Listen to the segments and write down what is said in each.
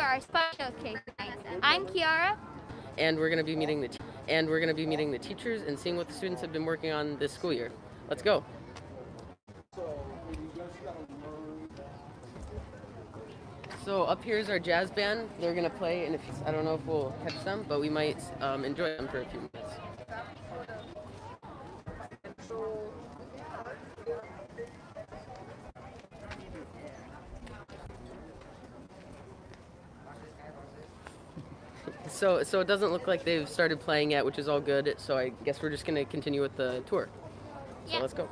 our special case tonight. I'm Kiara. And we're going to be meeting the teachers and seeing what the students have been working on this school year. Let's go. So up here is our jazz band. They're going to play, and I don't know if we'll catch them, but we might enjoy them for a few minutes. So it doesn't look like they've started playing yet, which is all good. So I guess we're just going to continue with the tour. So Let's go.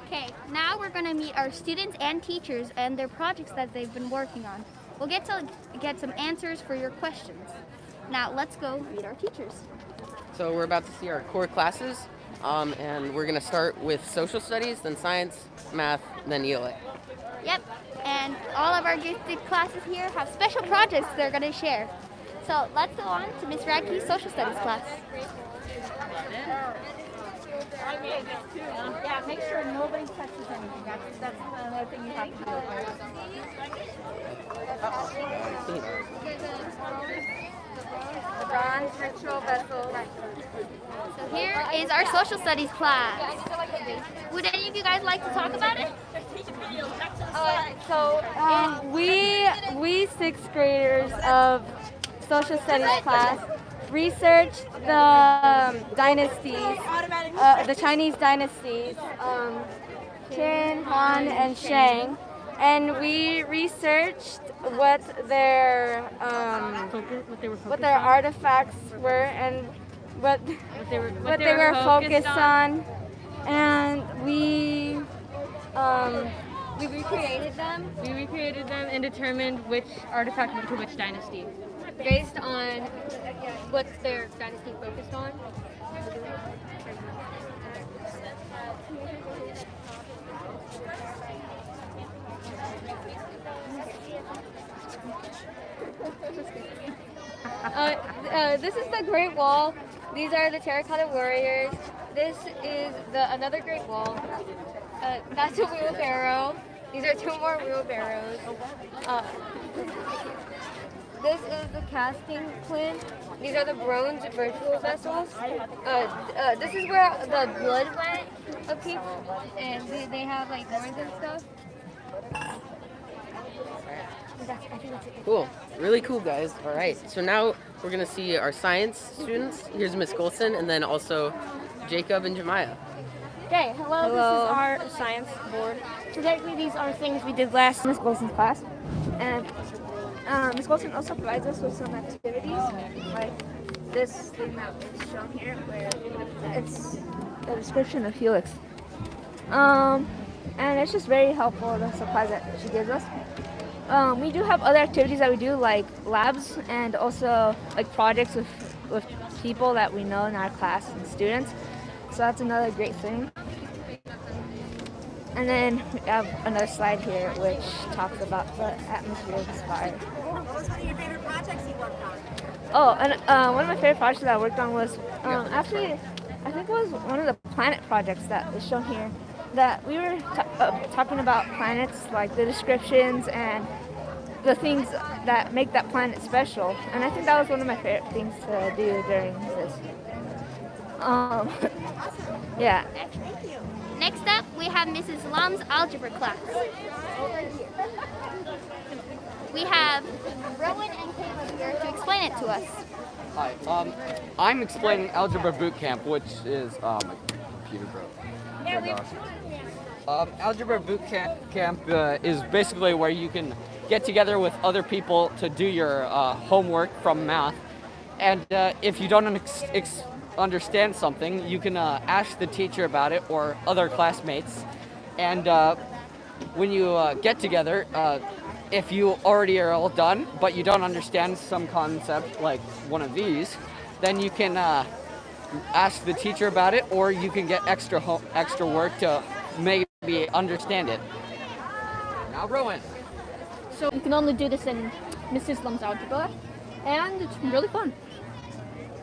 Okay, now we're going to meet our students and teachers and their projects that they've been working on. We'll get some answers for your questions. Now let's go meet our teachers. So we're about to see our core classes, and we're going to start with social studies, then science, math, then ELA. Yep, and all of our gifted classes here have special projects they're going to share. So let's go on to Ms. Radke's social studies class. Yeah, make sure nobody touches anything. That's another thing you have to do. Bronze ritual vessel. So here is our social studies class. Would any of you guys like to talk about it? We sixth graders of social studies class researched the dynasties, the Chinese dynasties, Qin, Han, and Shang, and we researched what their artifacts were and what they were focused on, and we recreated them. We recreated them and determined which artifact went to which dynasty, based on what their dynasty focused on. This is the Great Wall. These are the terracotta warriors. This is another Great Wall. That's a wheelbarrow. These are two more wheelbarrows. This is the casting flint. These are the bronze virtual vessels. This is where the blood went of people, and they have like horns and stuff. Cool. Really cool, guys. All right. So now we're going to see our science students. Here's Miss Golson, and then also Jacob and Jemiah. Okay, hello, this is our science board. So technically these are things we did last Miss Golson's class. And Miss Golson also provides us with some activities, like this thing that is shown here, where it's a description of helix. And it's just very helpful, the supplies that she gives us. We do have other activities that we do, like labs, and also like projects with people that we know in our class and students. So that's another great thing. And then we have another slide here which talks about the atmosphere of this fire. What was one of your favorite projects you worked on? Oh, and one of my favorite projects that I worked on was actually, I think it was one of the planet projects that is shown here. That we were talking about planets, like the descriptions and the things that make that planet special. And I think that was one of my favorite things to do during this. Yeah. Thank you. Next up, we have Mrs. Lam's algebra class. We have Rowan and Caleb here to explain it to us. Hi, I'm explaining Algebra Bootcamp, which is, my computer broke. Algebra Bootcamp is basically where you can get together with other people to do your homework from math. And if you don't understand something, you can ask the teacher about it or other classmates. And when you get together, if you already are all done, but you don't understand some concept like one of these, then you can ask the teacher about it, or you can get extra work to maybe understand it. Now, Rowan. So you can only do this in Mrs. Lam's algebra. and it's really fun.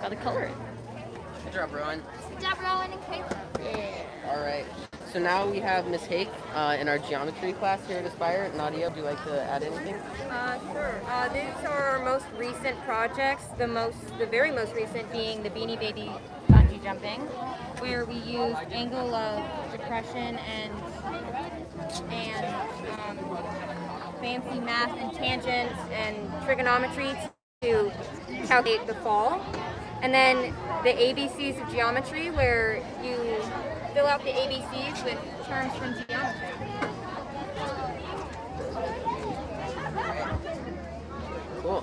Gotta color it. Good job, Rowan. Good job, Rowan and Kayla. All right. So now we have Miss Hake in our geometry class here at Aspire. Nadia, would you like to add anything? Sure. These are our most recent projects. The very most recent being the Beanie Baby bungee jumping, where we used angle of depression and fancy math and tangents and trigonometry to calculate the fall. And then the ABCs of geometry, where you fill out the ABCs with terms from geometry. Cool.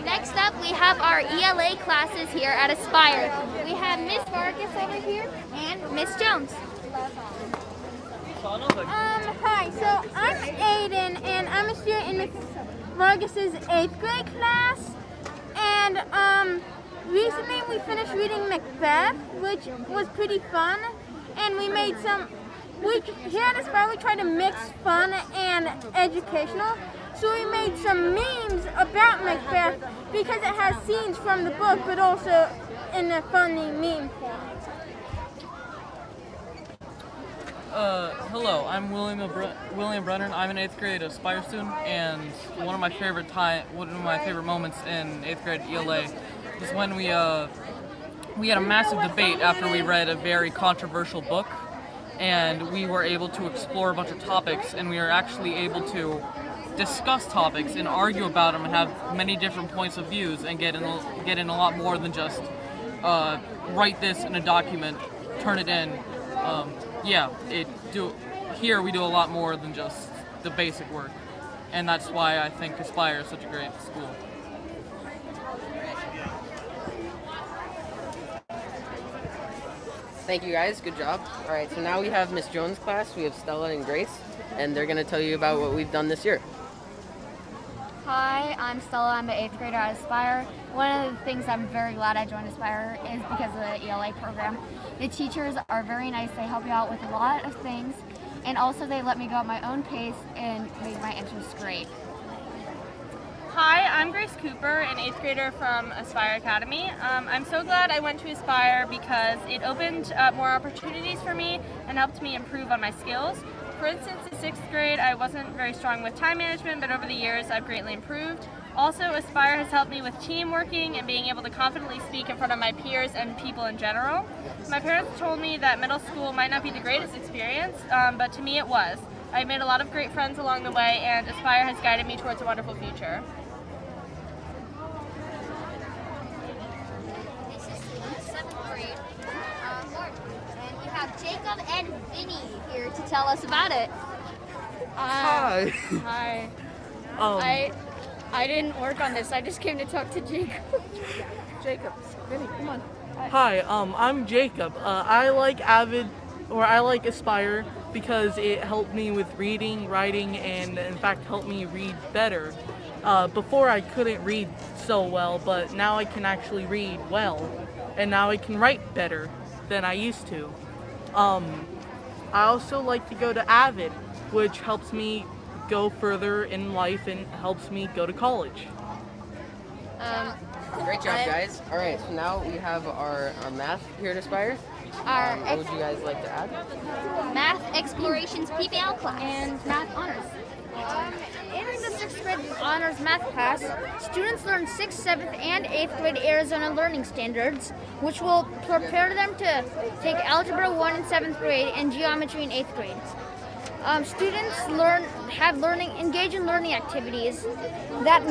Next up, we have our ELA classes here at Aspire. We have Miss Vargas over here and Miss Jones. Hi, so I'm Aiden, and I'm a student in Miss Vargas's 8th grade class. And recently we finished reading Macbeth, which was pretty fun. And we made here at Aspire we try to mix fun and educational. So we made some memes about Macbeth because it has scenes from the book, but also in a funny meme form. Hello, I'm William Brennan. I'm an 8th grade Aspire student, and one of my favorite moments in 8th grade ELA was when we had a massive debate after we read a very controversial book, and we were able to explore a bunch of topics, and we were actually able to discuss topics and argue about them and have many different points of views and get in a lot more than just write this in a document, turn it in. Here we do a lot more than just the basic work, and that's why I think Aspire is such a great school. Thank you guys, good job. All right, so now we have Miss Jones' class. We have Stella and Grace, and they're gonna tell you about what we've done this year. Hi, I'm Stella. I'm an 8th grader at Aspire. One of the things I'm very glad I joined Aspire is because of the ELA program. The teachers are very nice. They help you out with a lot of things, and also they let me go at my own pace and make my interests great. Hi, I'm Grace Cooper, an 8th grader from Aspire Academy. I'm so glad I went to Aspire because it opened up more opportunities for me and helped me improve on my skills. For instance, in 6th grade, I wasn't very strong with time management, but over the years, I've greatly improved. Also, Aspire has helped me with team working and being able to confidently speak in front of my peers and people in general. My parents told me that middle school might not be the greatest experience, but to me it was. I made a lot of great friends along the way, and Aspire has guided me towards a wonderful future. This is 7th grade. And we have Jacob and Vinny here to tell us about it. Hi. Hi. I didn't work on this. I just came to talk to Jacob. Jacob, Vinny, come on. Hi, I'm Jacob. I like Aspire because it helped me with reading, writing, and in fact helped me read better. Before I couldn't read so well, but now I can actually read well, and now I can write better than I used to. I also like to go to Avid, which helps me go further in life and helps me go to college. Great job, guys. All right, so now we have our math here at Aspire. What would you guys like to add? Math Explorations PBL class. And Math Honors. In the 6th grade honors math class, students learn 6th, 7th, and 8th grade Arizona learning standards, which will prepare them to take Algebra 1 in 7th grade and Geometry in 8th grade. Students engage in learning activities that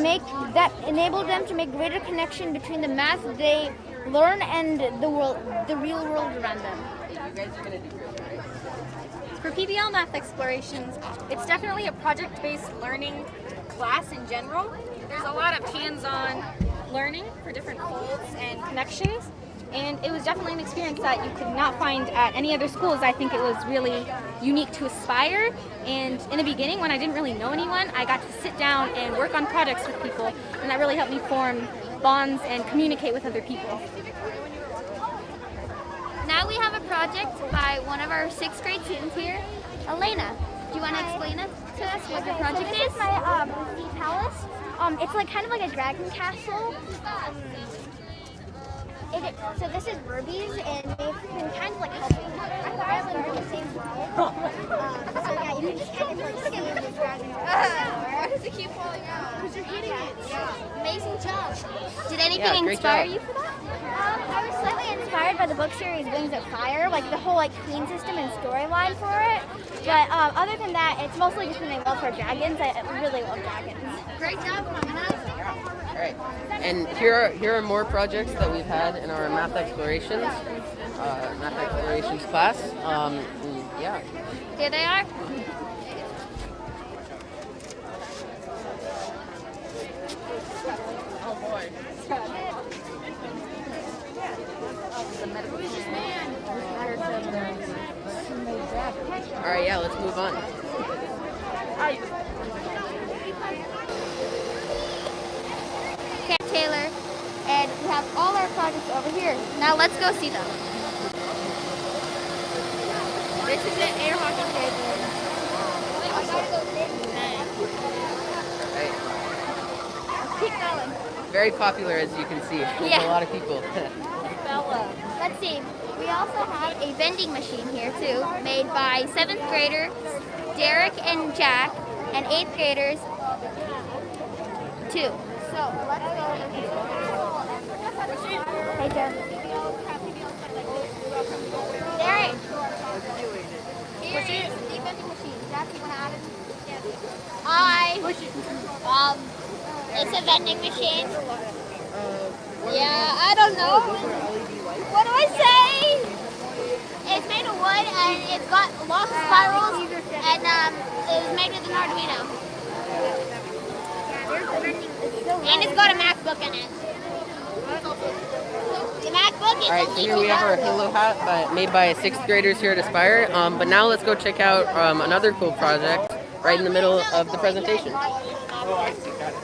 enable them to make greater connection between the math they learn and the real world around them. You guys are gonna do great, right? For PBL Math Explorations, it's definitely a project-based learning class in general. There's a lot of hands-on learning for different folds and connections, and it was definitely an experience that you could not find at any other schools. I think it was really unique to Aspire, and in the beginning, when I didn't really know anyone, I got to sit down and work on projects with people, and that really helped me form bonds and communicate with other people. Now we have a project by one of our 6th grade students here, Elena. Do you want to explain it to us what the project This is my palace. It's like kind of like a dragon castle. So this is Ruby's, and they've been kind of like helping us learn the same world. So yeah, you can just kind of like see the dragon. Why does it keep falling out? Because you're hitting it. Yeah. Amazing job. Did anything inspire you for that? I was slightly inspired by the book series Wings of Fire, like the whole like queen system and storyline for it. But other than that, it's mostly just my love for dragons. I really love dragons. Great job, All right, and here are more projects that we've had in our math explorations class. Yeah. Here they are. Oh boy. All right, yeah, let's move on. Okay, Taylor, and we have all our projects over here. Now let's go see them. This is an air hockey stadium. Right. Keep going. Very popular, as you can see. There's a lot of people. Let's see. We also have a vending machine here too, made by 7th graders Derek and Jack, and 8th graders too. So let's go. Hey, Derek. Derek. Here is the vending machine. Jack, you want to add it? Hi. It's a vending machine. Yeah, I don't know. What do I say? It's made of wood and it's got lots of spirals and it was made with an Arduino. And it's got a MacBook in it. The MacBook is All right, so here we have our Halo hat made by 6th graders here at Aspire. But now let's go check out another cool project right in the middle of the presentation. Oh, I see. Got it.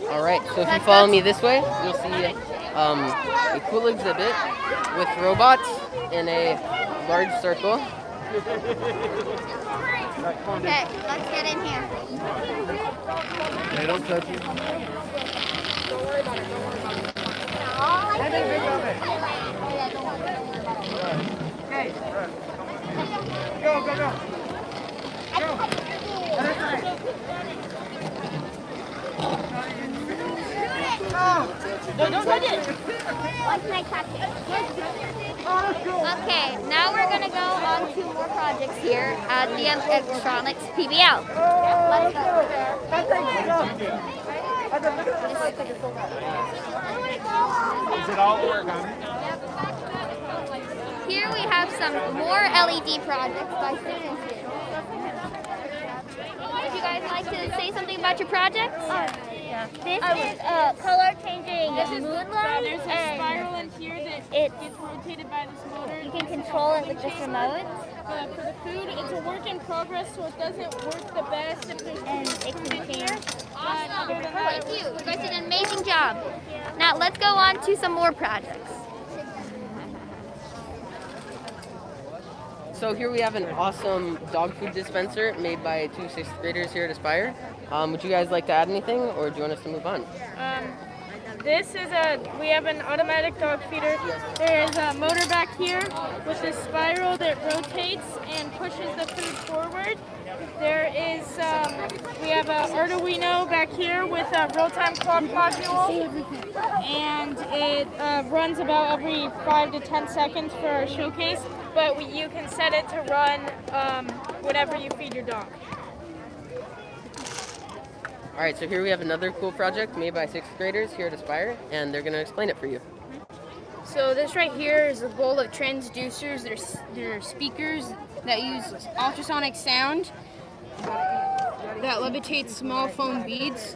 All right, so if you follow me this way, you'll see a cool exhibit with robots in a large circle. Okay, let's get in here. Hey, don't touch you. Don't worry about it. Hey, go, go, go. No, don't touch it. Why can I touch it? Okay, now we're going to go on to more projects here at the Electronics PBL. Let's go. Is it all origami? Here we have some more LED projects by students here. Would you guys like to say something about your projects? This is color changing moonlight. There's a spiral in here that gets rotated by this motor. You can control it with this remote. For the food, it's a work in progress, so it doesn't work the best if there's It can change. Awesome. Thank you. You guys did an amazing job. Now let's go on to some more projects. So here we have an awesome dog food dispenser made by 2 6th graders here at Aspire. Would you guys like to add anything, or do you want us to move on? We have an automatic dog feeder. There is a motor back here with this spiral that rotates and pushes the food forward. There is, we have an Arduino back here with a real-time clock module, and it runs about every 5 to 10 seconds for our showcase, but you can set it to run whenever you feed your dog. All right, so here we have another cool project made by 6th graders here at Aspire, and they're going to explain it for you. So this right here is a bowl of transducers. They're speakers that use ultrasonic sound that levitates small foam beads.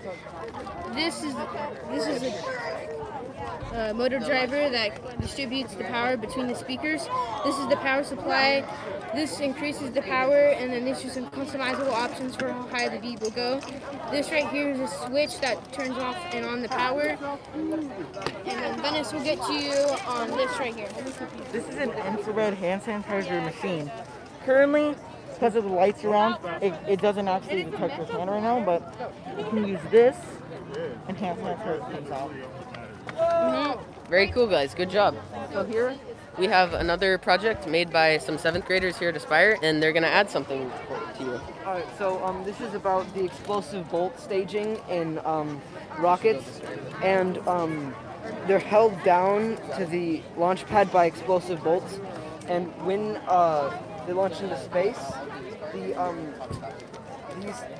This is a motor driver that distributes the power between the speakers. This is the power supply. This increases the power, and then this is some customizable options for how high the bead will go. This right here is a switch that turns off and on the power. And then Venice will get to you on this right here. This is an infrared hand sanitizer machine. Currently, because of the lights around, it doesn't actually detect your hand right now, but you can use this and hand transfer comes out. Very cool, guys. Good job. So here we have another project made by some 7th graders here at Aspire, and they're going to add something to you. Alright, so this is about the explosive bolt staging in rockets, and they're held down to the launch pad by explosive bolts, and when they launch into space,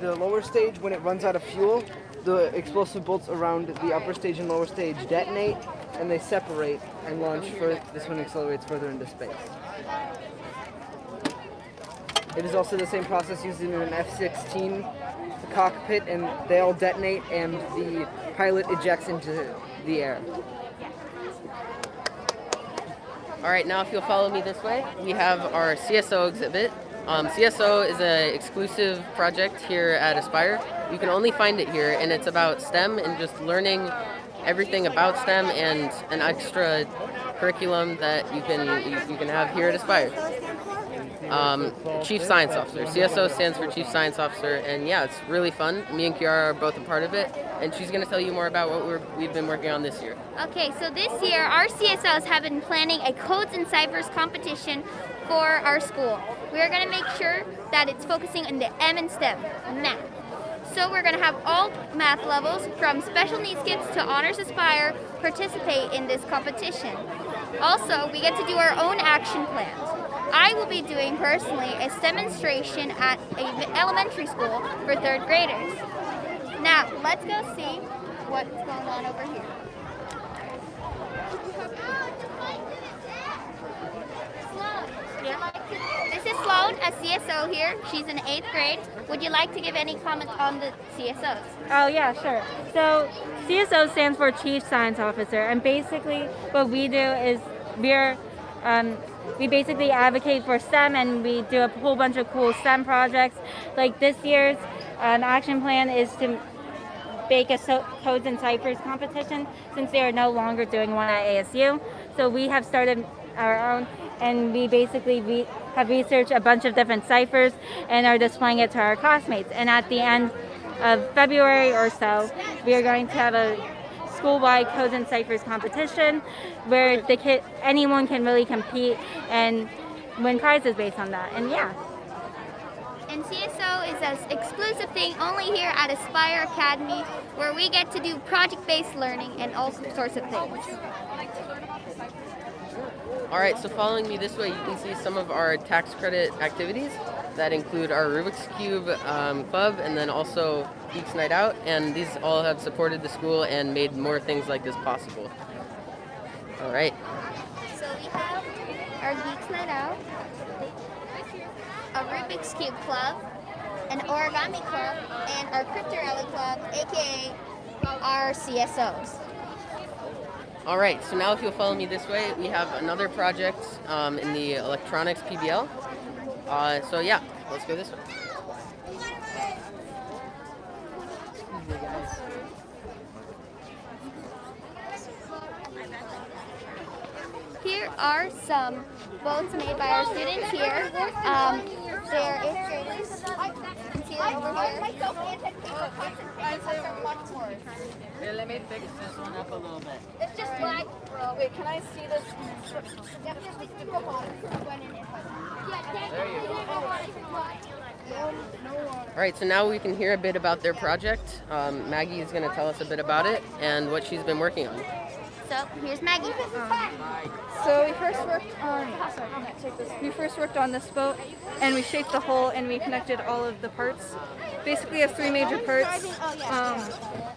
the lower stage, when it runs out of fuel, the explosive bolts around the upper stage and lower stage detonate, and they separate and launch this one accelerates further into space. It is also the same process used in an F-16 cockpit, and they all detonate and the pilot ejects into the air. All right, now if you'll follow me this way, we have our CSO exhibit. CSO is an exclusive project here at Aspire. You can only find it here, and it's about STEM and just learning everything about STEM and an extra curriculum that you can have here at Aspire. Chief Science Officer. CSO stands for Chief Science Officer, and yeah, it's really fun. Me and Kiara are both a part of it, and she's going to tell you more about what we've been working on this year. Okay, so this year our CSOs have been planning a codes and ciphers competition for our school. We are going to make sure that it's focusing on the M and STEM, math. So we're going to have all math levels from special needs kids to Honors Aspire participate in this competition. Also, we get to do our own action plans. I will be doing personally a demonstration at an elementary school for 3rd graders. Now, let's go see what's going on over here. This is Sloan, a CSO here. She's in 8th grade. Would you like to give any comments on the CSOs? Oh yeah, sure. So CSO stands for Chief Science Officer, and basically what we do is we basically advocate for STEM, and we do a whole bunch of cool STEM projects. Like this year's action plan is to make a codes and ciphers competition, since they are no longer doing one at ASU. So we have started our own, and we basically have researched a bunch of different ciphers and are displaying it to our classmates. And at the end of February or so, we are going to have a school-wide codes and ciphers competition where anyone can really compete and win prizes based on that. And yeah. And CSO is an exclusive thing only here at Aspire Academy, where we get to do project-based learning and all sorts of things. All right, so following me this way, you can see some of our tax credit activities that include our Rubik's Cube club, and then also Geeks Night Out, and these all have supported the school and made more things like this possible. All right. So we have our Geeks Night Out, a Rubik's Cube club, an origami club, and our Crypto Rally club, aka our CSOs. All right, so now if you'll follow me this way, we have another project in the electronics PBL. So yeah, let's go this way. Here are some boats made by our students here. They're 8th graders. You can see it over here. Here, let me fix this one up a little bit. It's just black. Wait, can I see this? There you go. All right, so now we can hear a bit about their project. Maggie is going to tell us a bit about it and what she's been working on. So here's Maggie. So we first worked on this boat, and we shaped the hull and we connected all of the parts. Basically, it has 3 major parts.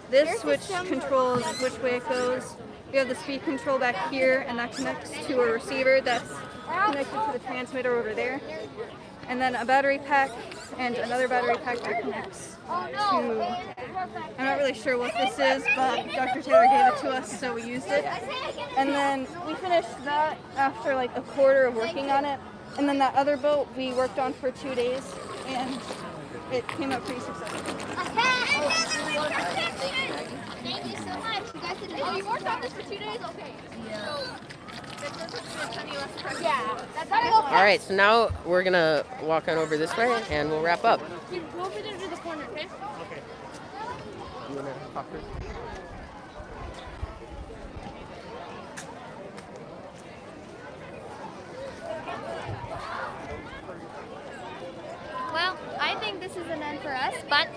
This, which controls which way it goes. We have the speed control back here, and that connects to a receiver that's connected to the transmitter over there. And then a battery pack and another battery pack that connects to, I'm not really sure what this is, but Dr. Taylor gave it to us, so we used it. And then we finished that after like a quarter of working on it. And then that other boat we worked on for 2 days, and it came out pretty successful. Thank you so much. You guys did. Oh, you worked on this for 2 days? Okay. Yeah. All right, so now we're gonna walk on over this way and we'll wrap up. Go over there to the corner, okay? You wanna talk first? Well, I think this is an end for us, but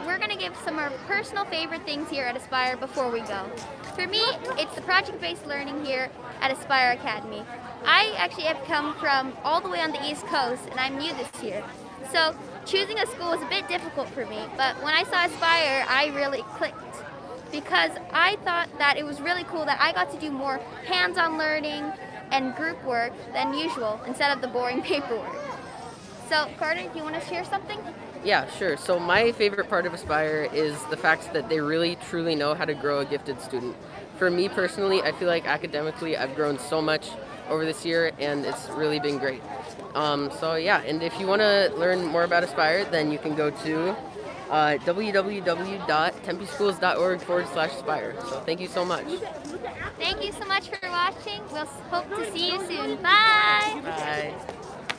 we're gonna give some of our personal favorite things here at Aspire before we go. For me, it's the project-based learning here at Aspire Academy. I actually have come from all the way on the East Coast, and I'm new this year. So choosing a school was a bit difficult for me, but when I saw Aspire, I really clicked because I thought that it was really cool that I got to do more hands-on learning and group work than usual instead of the boring paperwork. So, Carter, do you want to share something? Yeah, sure. So my favorite part of Aspire is the fact that they really truly know how to grow a gifted student. For me personally, I feel like academically I've grown so much over this year and it's really been great. So yeah, and if you want to learn more about Aspire, then you can go to www.tempeschools.org/aspire. So thank you so much. Thank you so much for watching. We'll hope to see you soon. Bye! Bye.